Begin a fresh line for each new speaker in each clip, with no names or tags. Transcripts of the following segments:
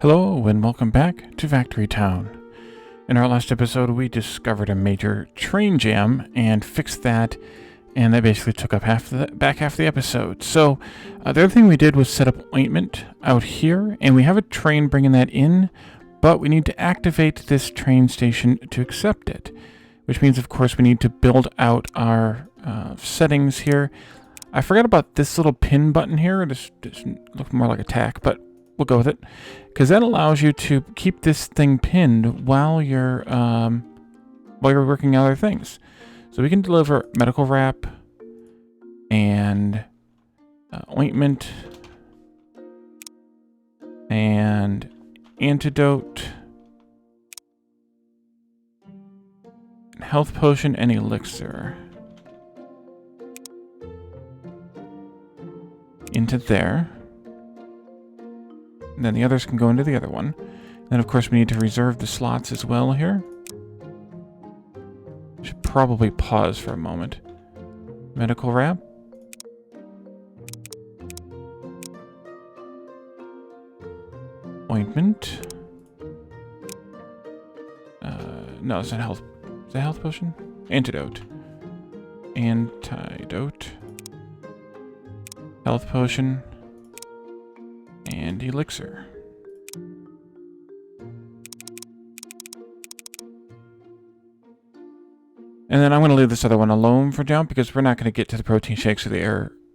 Hello and welcome back to Factory Town. In our last episode, we discovered a major train jam and fixed that, and that basically took up back half of the episode. So the other thing we did was set up ointment out here, and we have a train bringing that in, but we need to activate this train station to accept it, which means, of course, we need to build out our settings here. I forgot about this little pin button here. This looks more like a tack, but we'll go with it, because that allows you to keep this thing pinned while you're working on other things. So we can deliver medical wrap and ointment and antidote, health potion, and elixir into there. And then the others can go into the other one. Then, of course, we need to reserve the slots as well here. Should probably pause for a moment. Medical wrap. Ointment. No, it's not health. Is that health potion? Antidote. Antidote. Health potion. And elixir. And then I'm going to leave this other one alone for now because we're not going to get to the protein shakes or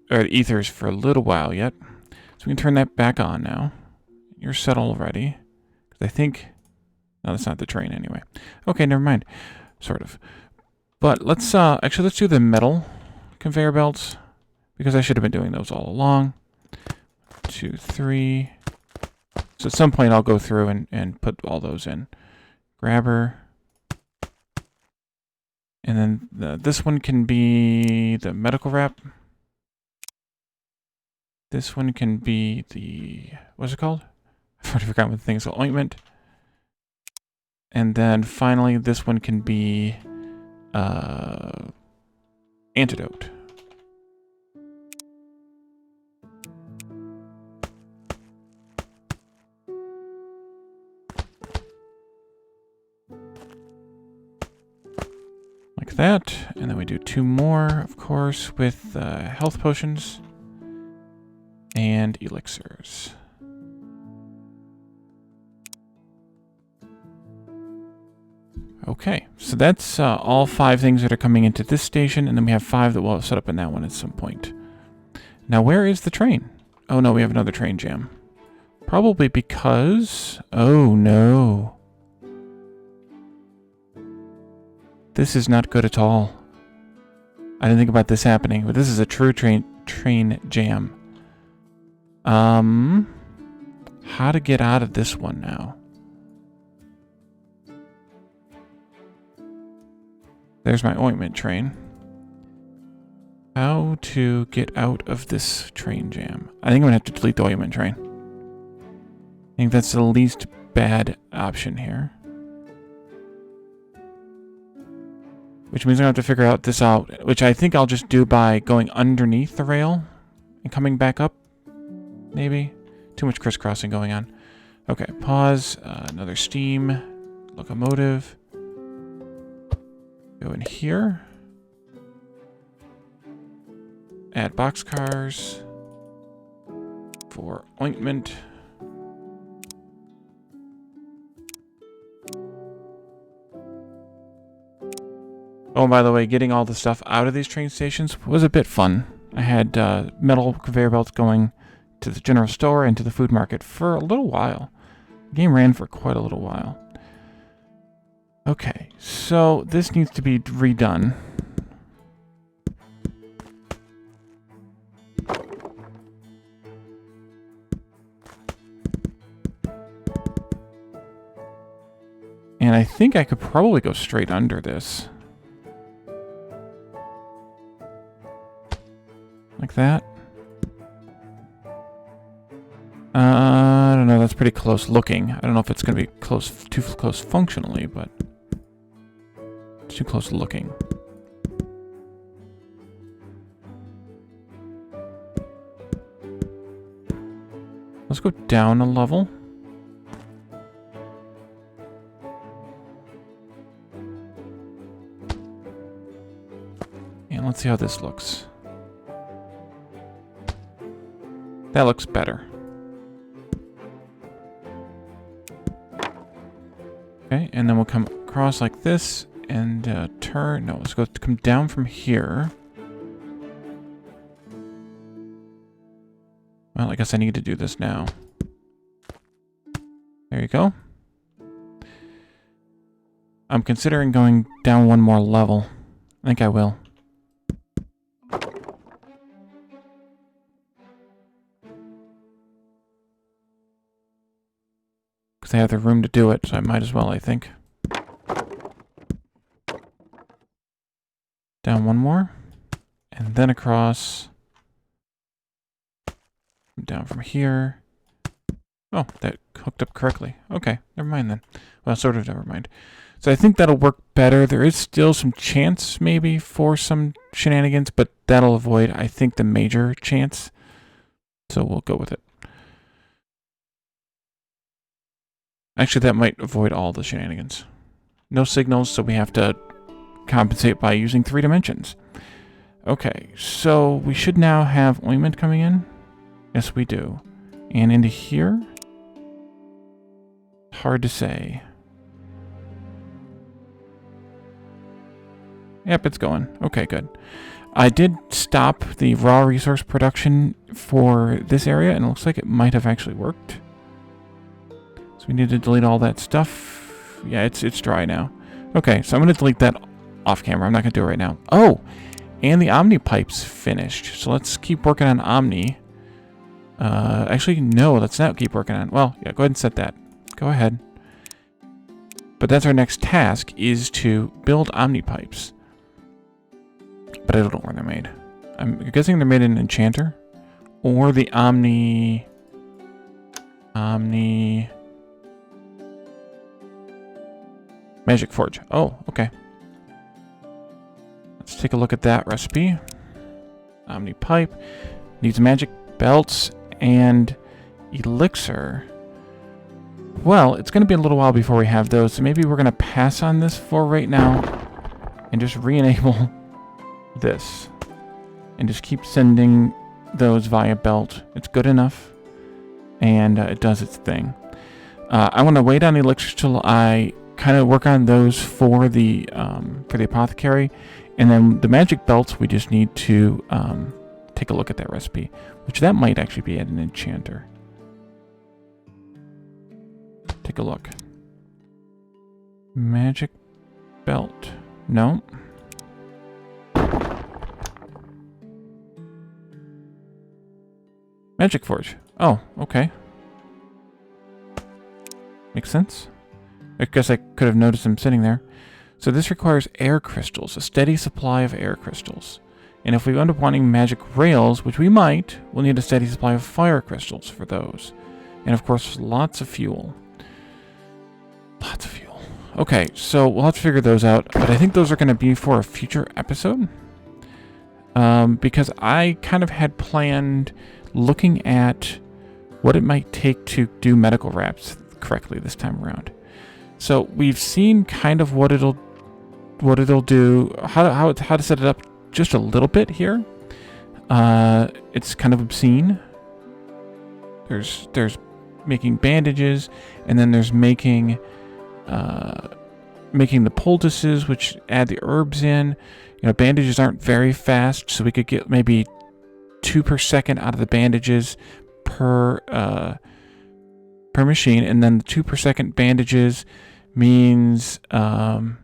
the ethers for a little while yet. So we can turn that back on now. You're set already. Because I think... No, that's not the train anyway. Okay, never mind. Sort of. But let's do the metal conveyor belts, because I should have been doing those all along. 2, 3. So at some point I'll go through and put all those in. Grabber. And then this one can be the medical wrap. This one can be the... What's it called? I've already forgotten what the thing is called. Ointment. And then finally this one can be antidote. Like that, and then we do 2 more, of course, with health potions and elixirs. Okay, so that's all 5 things that are coming into this station, and then we have 5 that we'll set up in that one at some point. Now, where is the train? Oh no, we have another train jam. Probably because... Oh no. This is not good at all. I didn't think about this happening, but this is a true train jam. How to get out of this one now? There's my ointment train. How to get out of this train jam? I think I'm gonna have to delete the ointment train. I think that's the least bad option here. Which means I'm going to have to figure out this out, which I think I'll just do by going underneath the rail and coming back up, maybe. Too much crisscrossing going on. Okay, pause, another steam, locomotive. Go in here. Add boxcars for ointment. Oh, and by the way, getting all the stuff out of these train stations was a bit fun. I had metal conveyor belts going to the general store and to the food market for a little while. The game ran for quite a little while. Okay, so this needs to be redone. And I think I could probably go straight under this. Like that. I don't know, that's pretty close looking. I don't know if it's going to be too close functionally, but it's too close looking. Let's go down a level. let's see how this looks. That looks better. Okay, and then we'll come across like this and turn. No, let's come down from here. Well, I guess I need to do this now. There you go. I'm considering going down one more level. I think I will. Because I have the room to do it, so I might as well, I think. Down one more. And then across. Down from here. Oh, that hooked up correctly. Okay, never mind then. Well, sort of never mind. So I think that'll work better. There is still some chance, maybe, for some shenanigans, but that'll avoid, I think, the major chance. So we'll go with it. Actually, that might avoid all the shenanigans. No signals, so we have to compensate by using 3 dimensions. Okay, so we should now have ointment coming in. Yes, we do. And into here? Hard to say. Yep, it's going. Okay, good. I did stop the raw resource production for this area, and it looks like it might have actually worked. So we need to delete all that stuff. Yeah, it's dry now. Okay, so I'm going to delete that off camera. I'm not going to do it right now. Oh, and the Omni Pipes finished. So let's keep working on Omni. Actually, no, let's not keep working on. Well, yeah, go ahead and set that. Go ahead. But that's our next task, is to build Omni Pipes. But I don't know where they're made. I'm guessing they're made in Enchanter. Or the Omni... Magic Forge. Oh, okay. Let's take a look at that recipe. Omni Pipe. Needs magic belts and elixir. Well, it's going to be a little while before we have those, so maybe we're going to pass on this for right now and just re-enable this. And just keep sending those via belt. It's good enough, and it does its thing. I want to wait on elixir till I kind of work on those for the apothecary, and then the magic belts we just need to take a look at that recipe, which that might actually be at an enchanter. Take a look. Magic belt. No. Magic Forge. Oh, okay. Makes sense. I guess I could have noticed them sitting there. So this requires air crystals, a steady supply of air crystals. And if we end up wanting magic rails, which we might, we'll need a steady supply of fire crystals for those. And of course, lots of fuel. Lots of fuel. Okay, so we'll have to figure those out, but I think those are going to be for a future episode. Because I kind of had planned looking at what it might take to do medical wraps correctly this time around. So we've seen kind of what it'll do, how to set it up just a little bit here. It's kind of obscene. There's making bandages, and then there's making the poultices, which add the herbs in. You know, bandages aren't very fast, so we could get maybe 2 per second out of the bandages per machine, and then the 2 per second bandages means wait a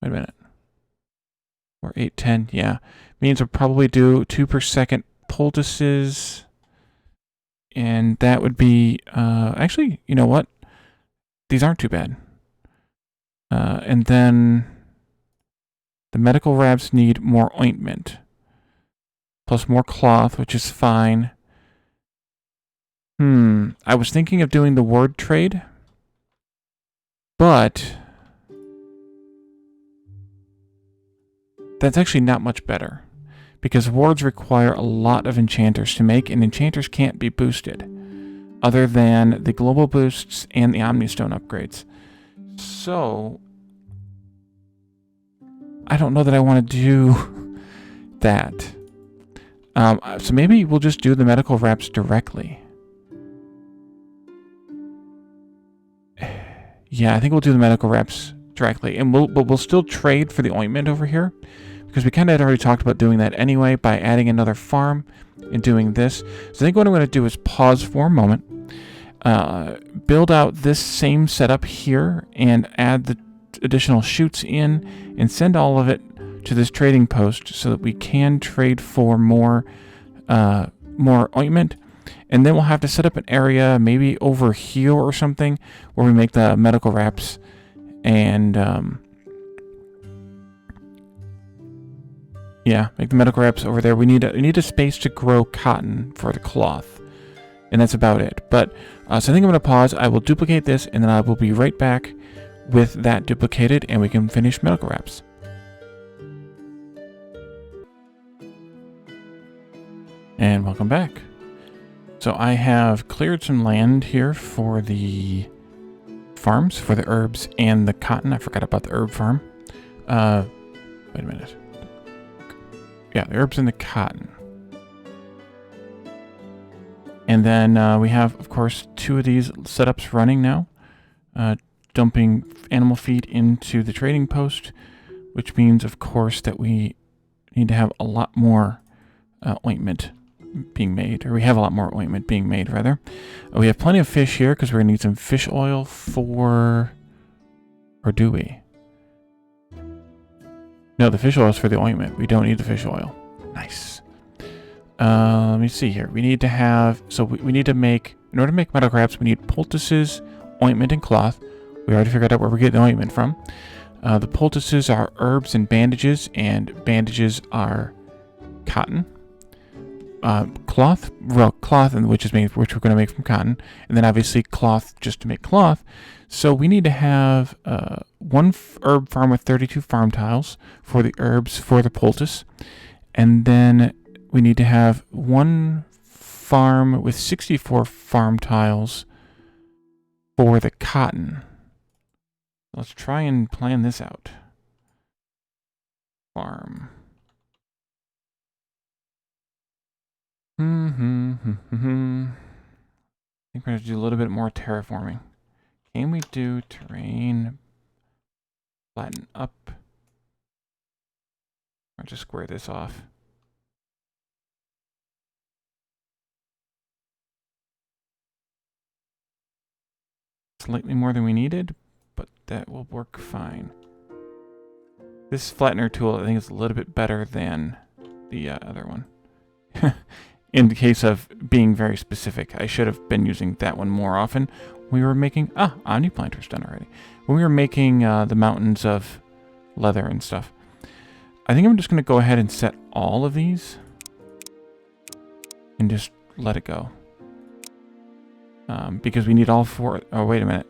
minute. Or 8, 10, yeah. Means we'll probably do 2 per second poultices. And that would be, actually, you know what? These aren't too bad. And then the medical wraps need more ointment. Plus more cloth, which is fine. I was thinking of doing the word trade. But that's actually not much better, because wards require a lot of enchanters to make, and enchanters can't be boosted other than the global boosts and the Omnistone upgrades. So I don't know that I want to do that. So maybe we'll just do the medical wraps directly. Yeah, I think we'll do the medical wraps directly, and we'll still trade for the ointment over here, because we kind of had already talked about doing that anyway by adding another farm and doing this. So I think what I'm going to do is pause for a moment, build out this same setup here, and add the additional chutes in, and send all of it to this trading post so that we can trade for more ointment. And then we'll have to set up an area maybe over here or something where we make the medical wraps. And yeah, make the medical wraps over there. We need a space to grow cotton for the cloth, and that's about it. But so I think I'm going to pause. I will duplicate this, and then I will be right back with that duplicated, and we can finish medical wraps. And welcome back. So I have cleared some land here for the farms, for the herbs and the cotton. I forgot about the herb farm. Wait a minute. Yeah, the herbs and the cotton. And then we have, of course, 2 of these setups running now. Dumping animal feed into the trading post, which means, of course, that we need to have a lot more ointment being made, or we have a lot more ointment being made, rather. We have plenty of fish here because we're going to need some fish oil for... Or do we? No, the fish oil is for the ointment. We don't need the fish oil. Nice. Let me see here. We need to have... So we need to make... In order to make medical wraps, we need poultices, ointment, and cloth. We already figured out where we're getting the ointment from. The poultices are herbs and bandages are cotton. Cloth, which we're going to make from cotton, and then obviously cloth just to make cloth. So we need to have 1 herb farm with 32 farm tiles for the herbs for the poultice, and then we need to have 1 farm with 64 farm tiles for the cotton. Let's try and plan this out. Farm. I think we're going to do a little bit more terraforming. Can we do terrain, flatten up? Or just square this off. Slightly more than we needed, but that will work fine. This flattener tool, I think, is a little bit better than the other one. In the case of being very specific, I should have been using that one more often. We were making... Omni Planter's done already. When we were making the mountains of leather and stuff. I think I'm just going to go ahead and set all of these. And just let it go. Because we need all 4... Oh, wait a minute.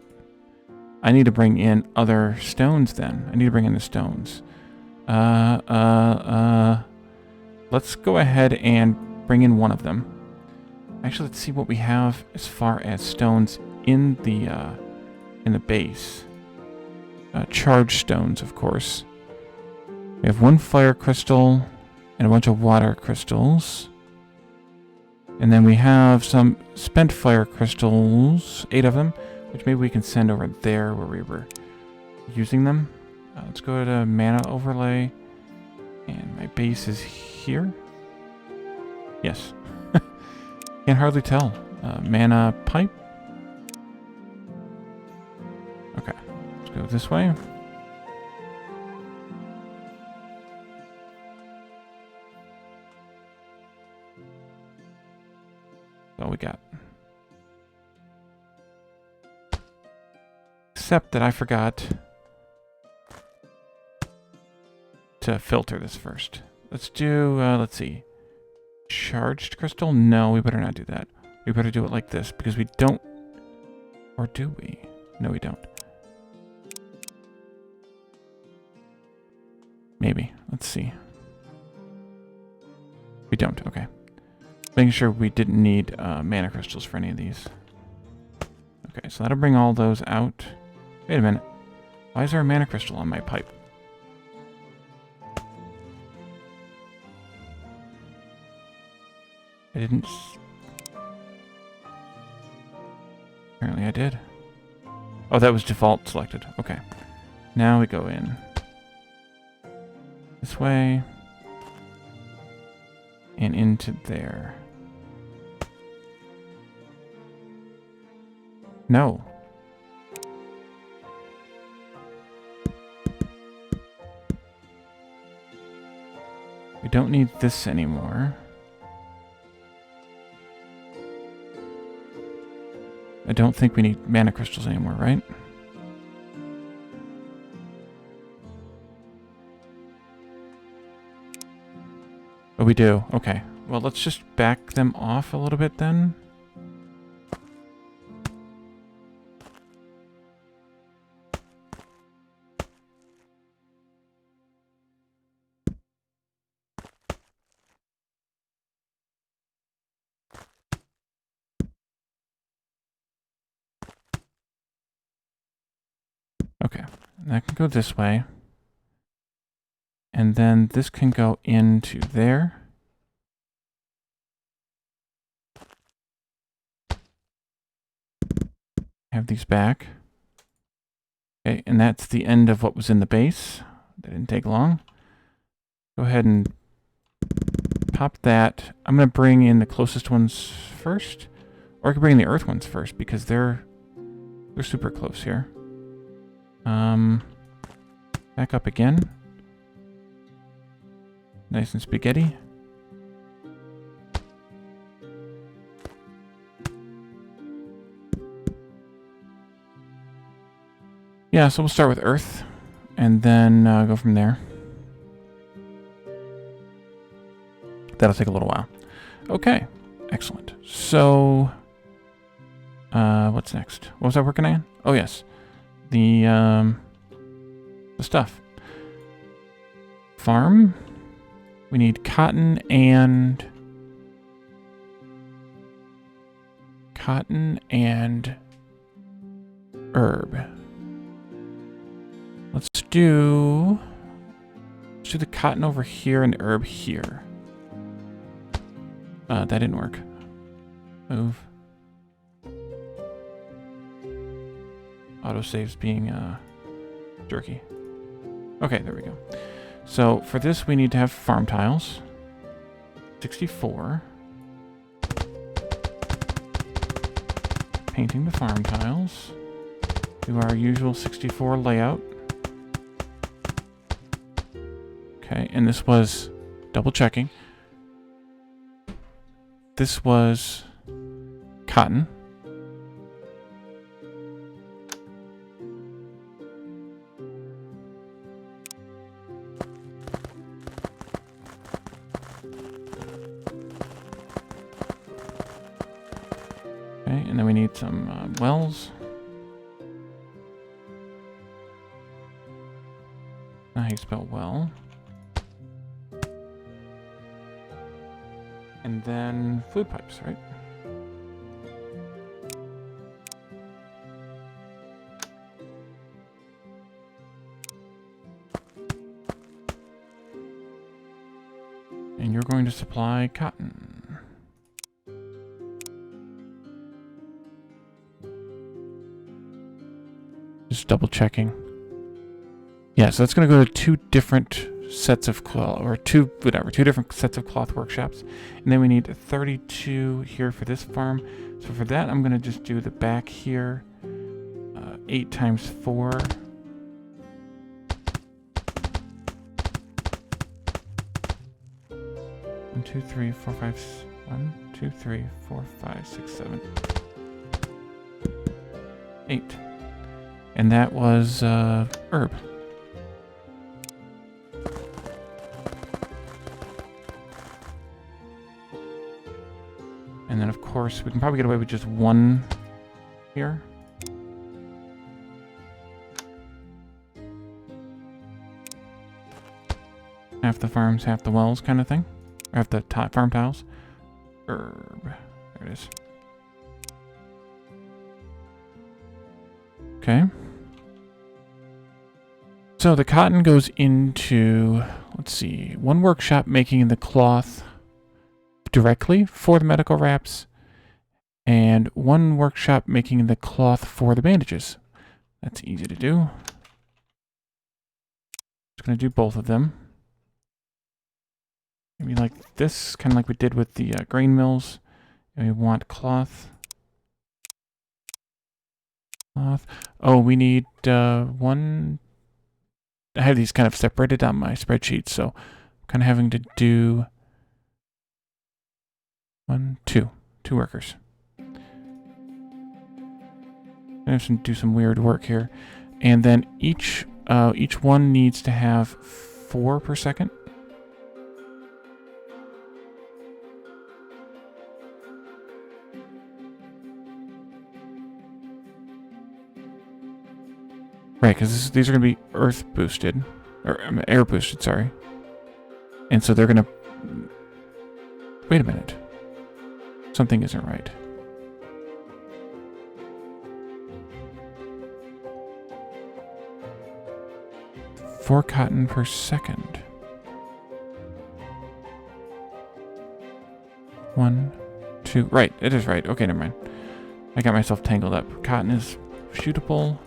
I need to bring in other stones then. I need to bring in the stones. Let's go ahead and bring in 1 of them. Actually, let's see what we have as far as stones in the base. Charged stones, of course. We have 1 fire crystal and a bunch of water crystals. And then we have some spent fire crystals, 8 of them, which maybe we can send over there where we were using them. Let's go to mana overlay. And my base is here. Yes. Can't hardly tell. Mana pipe. Okay. Let's go this way. That's all we got. Except that I forgot to filter this first. Let's do, let's see. Charged crystal? No, we better not do that. We better do it like this, because we don't... Or do we? No, we don't. Maybe. Let's see. We don't, okay. Making sure we didn't need mana crystals for any of these. Okay, so that'll bring all those out. Wait a minute. Why is there a mana crystal on my pipe? I didn't... Apparently I did. Oh, that was default selected. Okay. Now we go in. This way. And into there. No. We don't need this anymore. I don't think we need mana crystals anymore, right? Oh, we do. Okay. Well, let's just back them off a little bit then. Okay. And that can go this way. And then this can go into there. Have these back. Okay, and that's the end of what was in the base. That didn't take long. Go ahead and pop that. I'm going to bring in the closest ones first. Or I could bring in the earth ones first because they're super close here. Back up again. Nice and spaghetti. Yeah, so we'll start with Earth, and then go from there. That'll take a little while. Okay, excellent. So, what's next? What was I working on? Oh yes, the stuff. Farm. We need cotton and herb. Let's do the cotton over here and the herb here. That didn't work. Move. Autosave's being jerky. Okay, there we go. So for this we need to have farm tiles. 64. Painting the farm tiles. Do our usual 64 layout. Okay, and this was double checking. This was cotton. Okay, and then we need some wells. Now how you spell well. And then fluid pipes, right? And you're going to supply cotton. Just double checking. Yeah, so that's going to go to two different sets of cloth, or two different sets of cloth workshops. And then we need 32 here for this farm. So for that, I'm going to just do the back here. 8 times 4. One, two, three, four, five. 1, 2, 3, 4, 5, 6, 7, 8. And that was herb. And then, of course, we can probably get away with just one here. Half the farms, half the wells kind of thing. Or half the farm tiles. Herb. There it is. Okay. So the cotton goes into, let's see, one workshop making the cloth. directly for the medical wraps, and one workshop making the cloth for the bandages. That's easy to do. Just going to do both of them. Maybe like this, kind of like we did with the grain mills. And we want cloth. Cloth. Oh, we need one. I have these kind of separated on my spreadsheet, so I'm kind of having to do two workers. I have to do some weird work here, and then each one needs to have 4 per second. Right, because these are going to be earth boosted, or air boosted, sorry. And so they're going to... Wait a minute. Something isn't right. Four cotton per second. 1, 2... Right, it is right. Okay, never mind. I got myself tangled up. Cotton is shootable.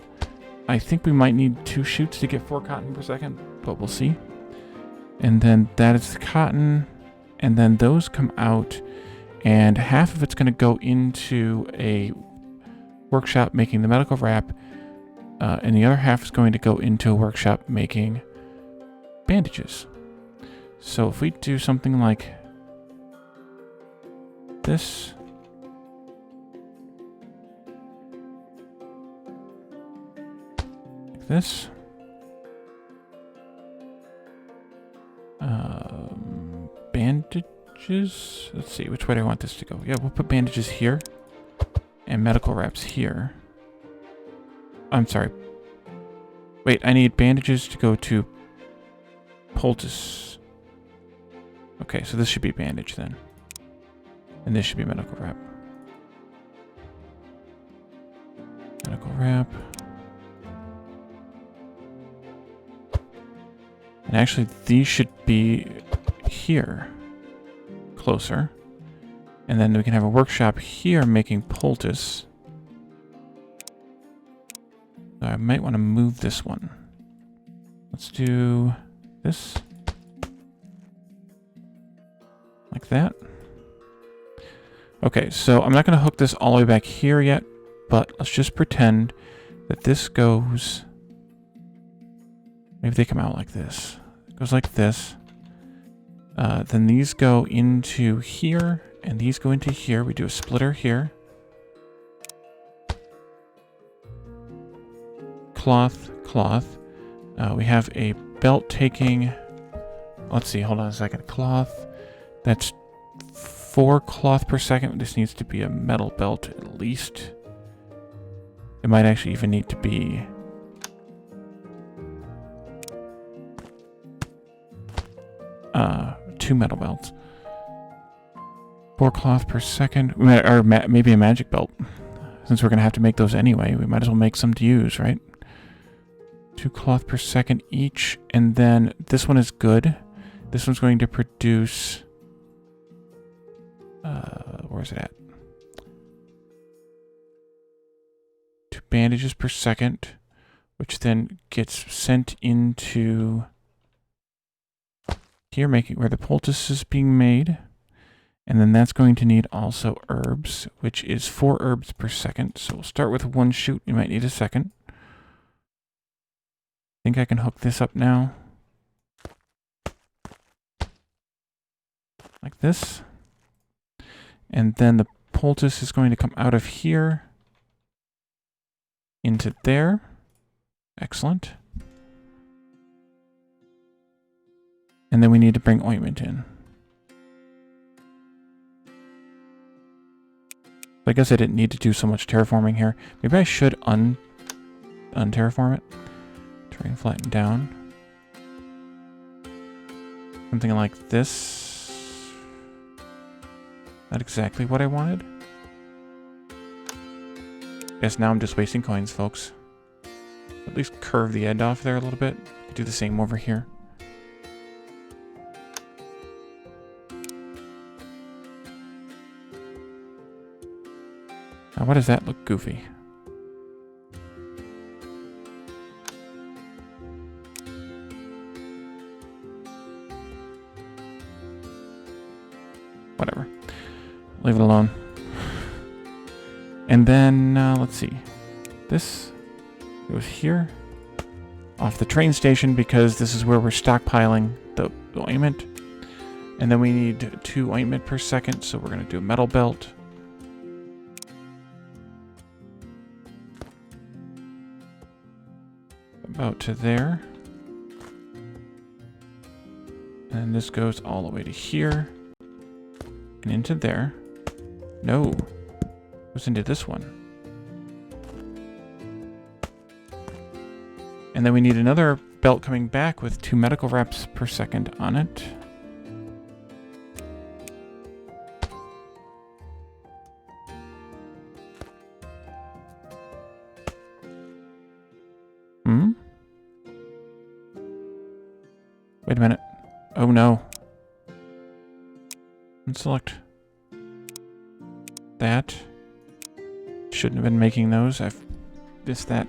I think we might need 2 shoots to get 4 cotton per second, but we'll see. And then that is the cotton, and then those come out, and half of it's going to go into a workshop making the medical wrap, and the other half is going to go into a workshop making bandages. So if we do something like this... this. Bandages. Let's see, which way do I want this to go? Yeah, we'll put bandages here and medical wraps here. I'm sorry. Wait, I need bandages to go to poultice. Okay, so this should be bandage then. And this should be medical wrap. Medical wrap. And actually, these should be here, closer. And then we can have a workshop here making poultice. So I might want to move this one. Let's do this. Like that. Okay, so I'm not going to hook this all the way back here yet, but let's just pretend that this goes... Maybe they come out like this. It goes like this. Then these go into here, and these go into here. We do a splitter here. Cloth, cloth. We have a belt taking... Let's see, hold on a second. Cloth. That's 4 cloth per second. This needs to be a metal belt at least. It might actually even need to be... 2 metal belts. 4 cloth per second. Or maybe a magic belt. Since we're going to have to make those anyway, we might as well make some to use, right? 2 cloth per second each. And then this one is good. This one's going to produce... where is it at? 2 bandages per second. Which then gets sent into... here, making where the poultice is being made. And then that's going to need also herbs, which is 4 herbs per second. So we'll start with 1 shoot. You might need a second. I think I can hook this up now. Like this. And then the poultice is going to come out of here into there. Excellent. And then we need to bring ointment in. I guess I didn't need to do so much terraforming here. Maybe I should un-terraform it. Terrain flatten down. Something like this. Not exactly what I wanted. Guess now I'm just wasting coins, folks. At least curve the end off there a little bit. Do the same over here. Why does that look goofy? Whatever. Leave it alone. And then, let's see. This goes here. Off the train station, because this is where we're stockpiling the ointment. And then we need 2 ointment per second, so we're going to do a metal belt. About to there. And this goes all the way to here. And into there. No. Goes into this one. And then we need another belt coming back with 2 medical wraps per second on it. Wait a minute. Oh no. Unselect that. Shouldn't have been making those. I've missed that.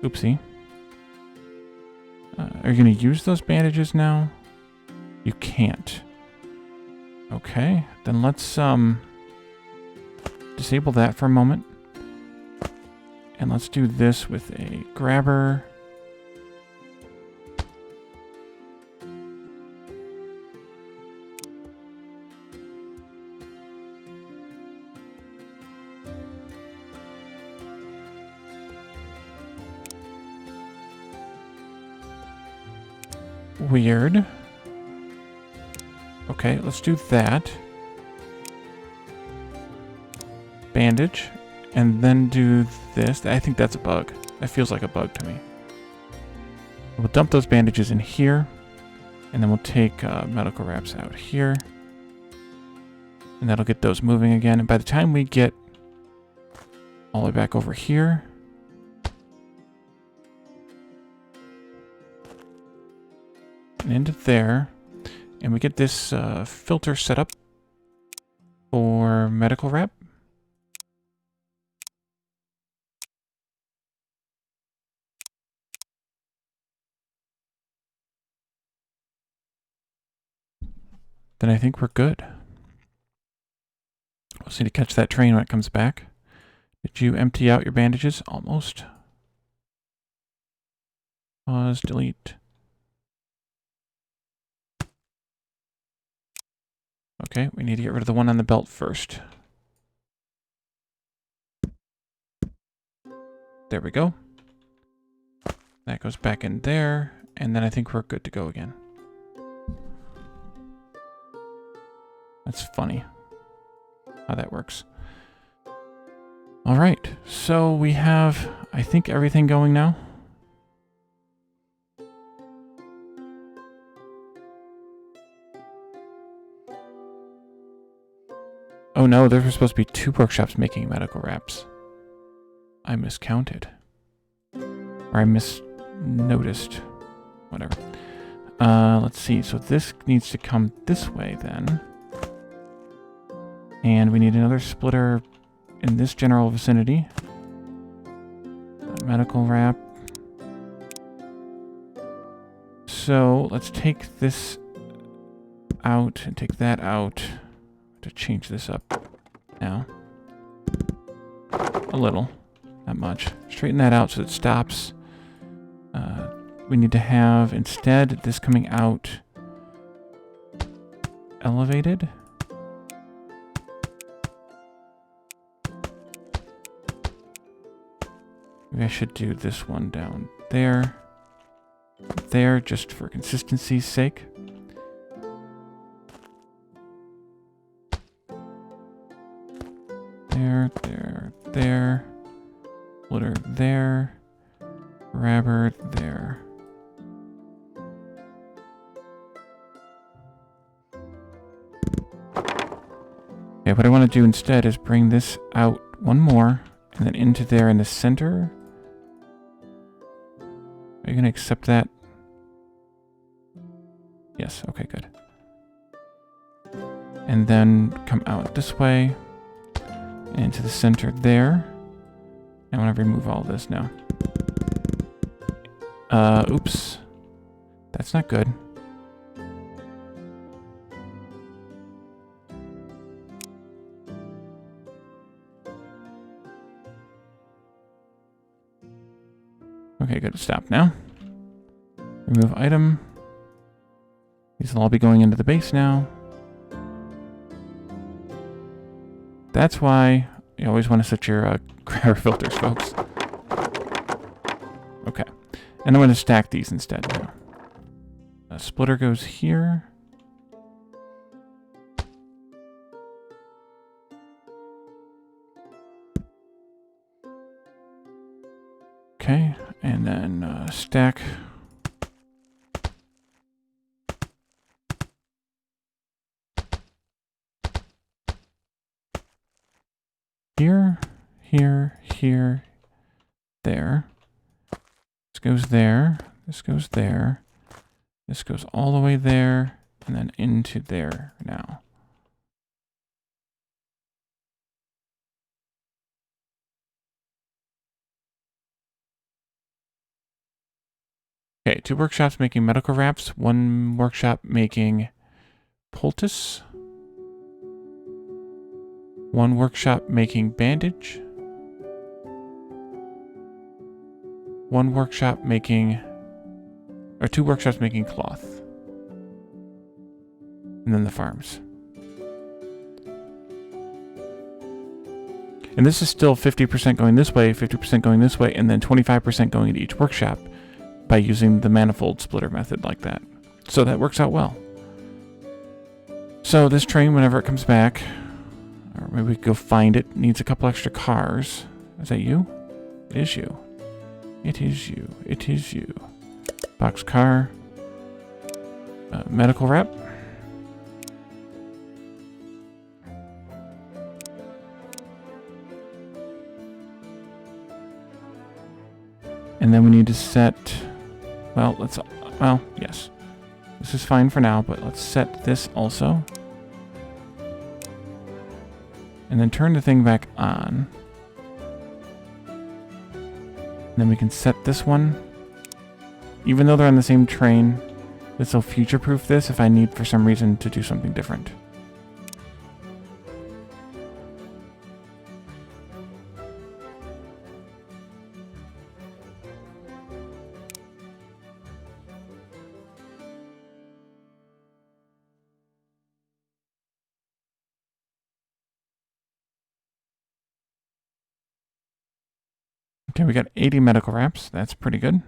Oopsie. Are you going to use those bandages now? You can't. Okay. Then let's disable that for a moment. And let's do this with a grabber. Weird. Okay, let's do that. Bandage. And then do this. I think that's a bug. That feels like a bug to me. We'll dump those bandages in here. And then we'll take medical wraps out here. And that'll get those moving again. And by the time we get all the way back over here, and into there, and we get this filter set up for medical wrap. Then I think we're good. We'll see to catch that train when it comes back. Did you empty out your bandages? Almost. Pause, delete. Okay, we need to get rid of the one on the belt first. There we go. That goes back in there, and then I think we're good to go again. That's funny how that works. All right, so we have, I think, everything going now. Oh no, there were supposed to be 2 workshops making medical wraps. I miscounted. Or I misnoticed. Whatever. Let's see. So this needs to come this way then. And we need another splitter in this general vicinity. Medical wrap. So let's take this out and take that out. To change this up now. A little. Not much. Straighten that out so it stops. We need to have, instead, this coming out elevated. Maybe I should do this one down there. There, just for consistency's sake. There. Splitter there. Grabber there. Okay, what I want to do instead is bring this out one more, and then into there in the center. Are you going to accept that? Yes, okay, good. And then come out this way. into the center there. I want to remove all this now. Oops. That's not good. Okay, good. Stop now. Remove item. These will all be going into the base now. That's why you always want to set your grammar filters, folks. Okay. And I'm going to stack these instead now. A splitter goes here. Okay, and then stack. Here, here, here, there. This goes there, this goes there, this goes all the way there, and then into there now. Okay, 2 workshops making medical wraps, 1 workshop making poultice, 1 workshop making bandage, 1 workshop making, or 2 workshops making cloth, and then the farms. And this is still 50% going this way, 50% going this way, and then 25% going into each workshop by using the manifold splitter method like that. So that works out well. So this train, whenever it comes back, or maybe we could go find it, needs a couple extra cars. Is that you? It is you. It is you. It is you. Box car. Medical rep. And then we need to set... Well, yes. This is fine for now, but let's set this also. And then turn the thing back on. And then we can set this one. Even though they're on the same train, this will future-proof this if I need for some reason to do something different. Okay, we got 80 medical wraps. That's pretty good.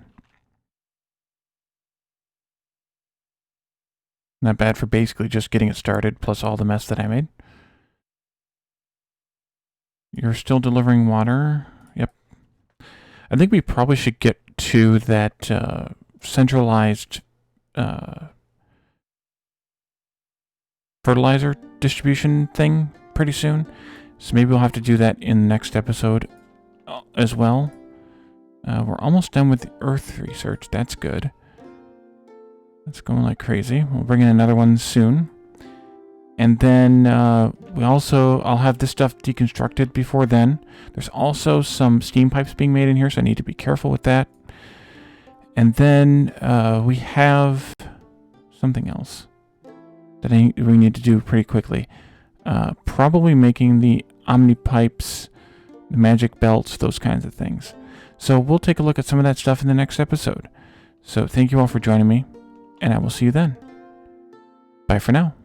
Not bad for basically just getting it started, plus all the mess that I made. You're still delivering water. Yep. I think we probably should get to that centralized fertilizer distribution thing pretty soon. So maybe we'll have to do that in the next episode as well. We're almost done with the Earth research. That's good. That's going like crazy. We'll bring in another one soon. And then I'll have this stuff deconstructed before then. There's also some steam pipes being made in here, so I need to be careful with that. And then we have something else that we need to do pretty quickly. Probably making the Omni Pipes, the magic belts, those kinds of things. So we'll take a look at some of that stuff in the next episode. So thank you all for joining me, and I will see you then. Bye for now.